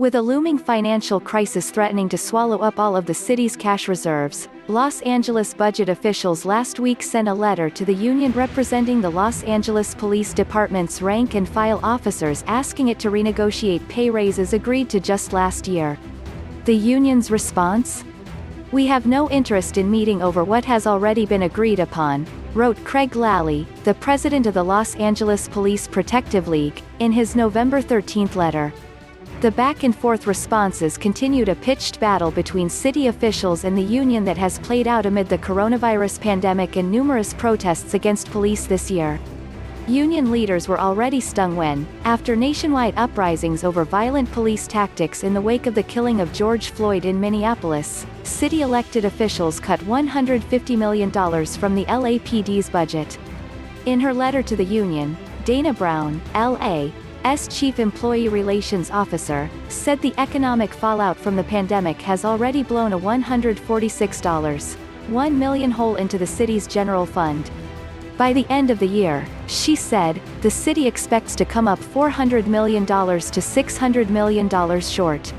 With a looming financial crisis threatening to swallow up all of the city's cash reserves, Los Angeles budget officials last week sent a letter to the union representing the Los Angeles Police Department's rank-and-file officers asking it to renegotiate pay raises agreed to just last year. The union's response? "We have no interest in meeting over what has already been agreed upon," wrote Craig Lally, the president of the Los Angeles Police Protective League, in his November 13 letter. The back-and-forth responses continued a pitched battle between city officials and the union that has played out amid the coronavirus pandemic and numerous protests against police this year. Union leaders were already stung when, after nationwide uprisings over violent police tactics in the wake of the killing of George Floyd in Minneapolis, city elected officials cut $150 million from the LAPD's budget. In her letter to the union, Dana Brown, LA's Chief Employee Relations Officer, said the economic fallout from the pandemic has already blown a $146.1 million hole into the city's general fund. By the end of the year, she said, the city expects to come up $400 million to $600 million short.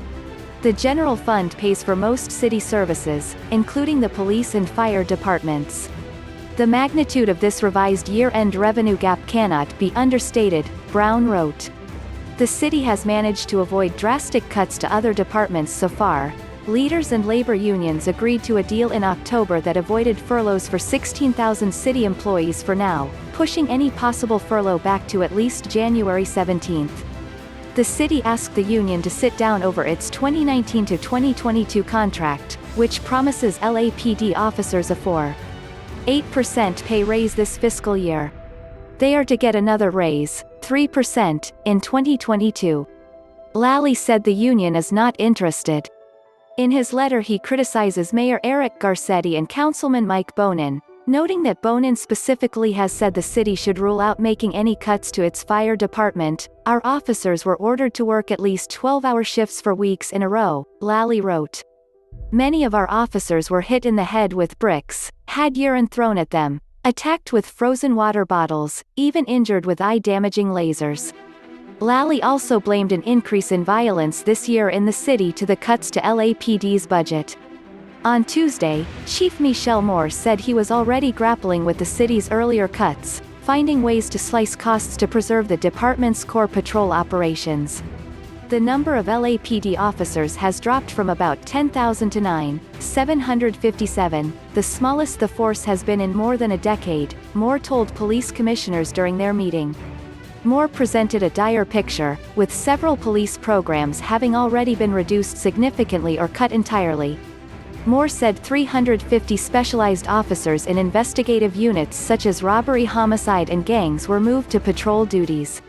The general fund pays for most city services, including the police and fire departments. The magnitude of this revised year-end revenue gap cannot be understated, Brown wrote. The city has managed to avoid drastic cuts to other departments so far. Leaders and labor unions agreed to a deal in October that avoided furloughs for 16,000 city employees for now, pushing any possible furlough back to at least January 17. The city asked the union to sit down over its 2019 to 2022 contract, which promises LAPD officers a 4.8% pay raise this fiscal year. They are to get another raise, 3%, in 2022. Lally said the union is not interested. In his letter he criticizes Mayor Eric Garcetti and Councilman Mike Bonin, noting that Bonin specifically has said the city should rule out making any cuts to its fire department. Our officers were ordered to work at least 12-hour shifts for weeks in a row, Lally wrote. Many of our officers were hit in the head with bricks, had urine thrown at them, attacked with frozen water bottles, even injured with eye-damaging lasers. Lally also blamed an increase in violence this year in the city to the cuts to LAPD's budget. On Tuesday, Chief Michel Moore said he was already grappling with the city's earlier cuts, finding ways to slice costs to preserve the department's core patrol operations. The number of LAPD officers has dropped from about 10,000 to 9,757, the smallest the force has been in more than a decade, Moore told police commissioners during their meeting. Moore presented a dire picture, with several police programs having already been reduced significantly or cut entirely. Moore said 350 specialized officers in investigative units such as robbery, homicide and gangs were moved to patrol duties.